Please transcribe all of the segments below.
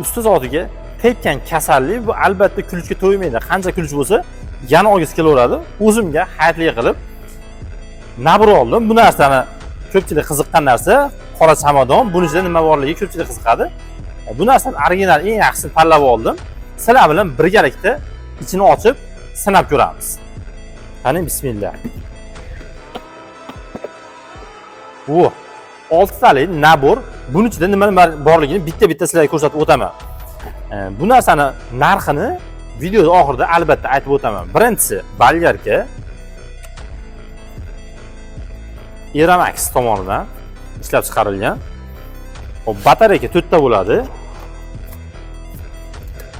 ustoz oldiga tekkan kasallik bu albatta kulishga to'ymaydi. Qancha kulish bo'lsa, yana olgisi kelaveradi. O'zimga hayratli qilib nabir oldim. Bu narsani ko'pchilik qiziqqan narsa qora chamadon. Buning ichida nima borligi ko'pchilik qiziqadi. Bu narsani original eng yaxshisini tanlab oldim. Sizlar bilan birgalikda ichini ochib sinab ko'ramiz. Qani bismillah. 6 talik nabor. Buning ichida nima borligini bitta-bitta sizlarga ko'rsatib o'taman. Bu narsani narxini videoda oxirida albatta aytib o'taman. Birinchisi balyarka Eramax tomonidan ishlab chiqarilgan. Hop, batareyka 4 ta bo'ladi.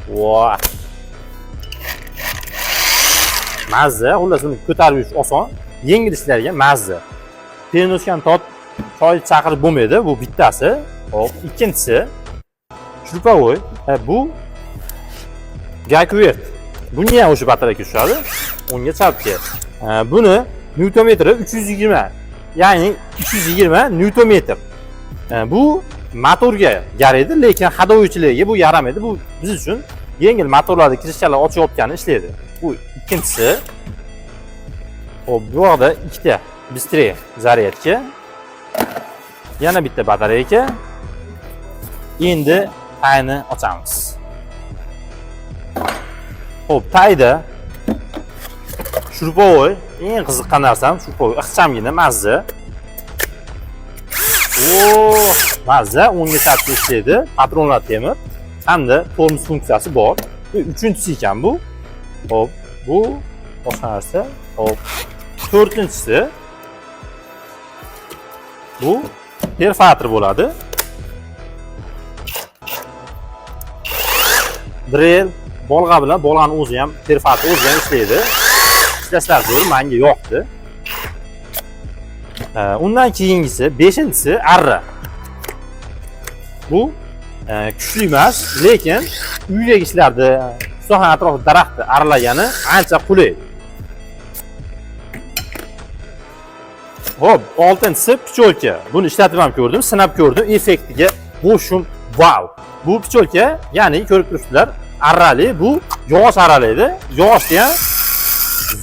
Voh. Mazza, xullas uni ko'tarib yurish oson, yengil ishlarga mazza. Pernoskan tot choy chaqirib bo'lmaydi, bu bittasi. Hop, ikkinchisi shurpavoy. Bu Gakvert. Buni ham o'sha batareyka tushadi. Unga chapga. Buni newtonmetri 320. Ya'ni 320 newtonmetr. Bu motorga yaraydi, lekin haydovchilarga bu yaramaydi. Bu biz uchun yengil motorlarda kirishchalar ochib olgani ishlaydi. Bu ikkinchisi. Hop, bu yerda ikkita bыстрее zaryadka. Yana bitta batareyka. Endi tayni ochamiz. Hop, tayda shurpavoy, eng qiziqqan narsam shurpavoy, ixchamgina mazza. Mazza, o'ngga chapga ishlaydi, patronlar temir, hamda tormoz funksiyasi bor. Uchinchisi ekan bu. Hop, bu boshqa narsa. Hop, to'rtinchisi bu perforator bo'ladi. Drill bolg'a bilan bolg'ani o'zi ham perforator o'zi ham ishlaydi. Ishlashlari zo'r, menga yoqdi. Undan keyingisi 5-inchisi arra. Bu kuchli emas, lekin uydagi ishlarda soha atrofida daraxtni arralagani ancha qulay. Hop, 6-inchisi picholka. Buni ishlatib ham ko'rdim, sinab ko'rdim, effektiga bo'shum wow. Bu picholka, ya'ni ko'rib turibsizlar, arrali, bu yog'och arralaydi. Yog'ochni ham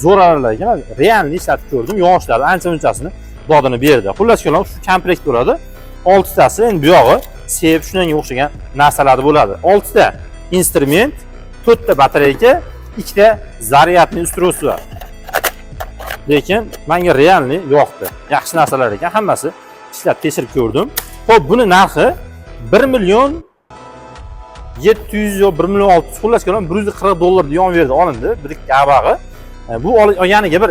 zo'r arralagan, realni ishlatib ko'rdim. Yog'ochlarni ancha munchasini dodini berdi. Xullas kalom shu komplekt bo'ladi. 6 tasi, endi bu yog'i sep shunga o'xshagan narsalar bo'ladi. 6 ta instrument, 4 ta batareyka, 2 ta zaryadni ustroysi bor. Lekin menga realni yoqdi. Yaxshi narsalar ekan, hammasi ishlab tekshirib ko'rdim. Xo'p, buni narxi 1 million 700 yo 1 million 600, xullas kalom $140 yon verdi, olindi. Bir gabag'i. Bu yaniga bir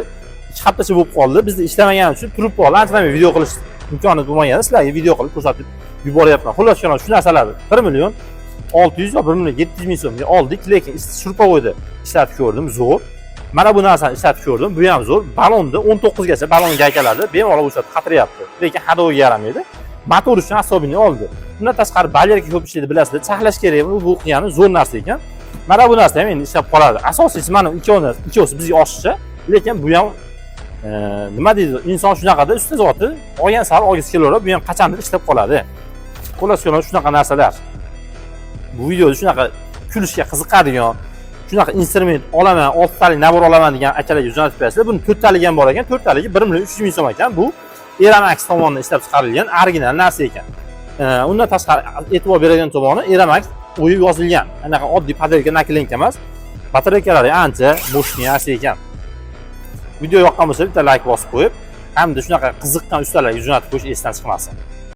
2 haftacha bo'lib qoldi. Bizda ishlamagani uchun turib qoldi. Ancha video qilish imkoni bo'lmagan. Sizlarga video qilib ko'rsatib yuboryapman. Xullas kalom shu narsalarni 1 million 600 yo 1 million 700 ming so'mga oldik, lekin shurpavoyda ishlatib ko'rdim, zo'r. Mana bu narsani ishlatib ko'rdim, bu ham zo'r. Balonni 19 gacha balon gaykaladi, bemalol o'shatib qatiryapti. Lekin hadoga yaramaydi. Motor uchun asobini oldi. Bundan tashqari balyarka ko'p ishlaydi, bilasizlar. Saqlash kerak, bu qiyani zo'r narsa ekan. Mana bu narsa ham endi ishlab qoladi. Asosiysi mana ikkovsi bizga oshiqcha, lekin bu ham nima deydi, inson shunaqada usta zoti olgan sari olgisi kelaveradi, bu ham qachondir ishlab qoladi. Xullas kalom shunaqa narsalar. Bu videoda shunaqa kulishga qiziqadigan, shunaqa instrument olaman, 6 talik nabor olaman degan akalarga jo'natib bersizlar. Buni 4 talik ham bor ekan. 4 taligi 1 million 300 ming so'm ekan. Bu Eramax tomonidan ishlab chiqarilgan original narsa ekan. Undan tashqari e'tibor beradigan tomoni Eramax o'yib yozilgan. Anaqa oddiy batareyka naklenka emas. Batareykalari ancha bo'shni narsa ekan. Video yoqqan bo'lsa bitta like bosib qo'yib, hamda shunaqa qiziqqan ustalarga jo'natib qo'yish esdan chiqmasin.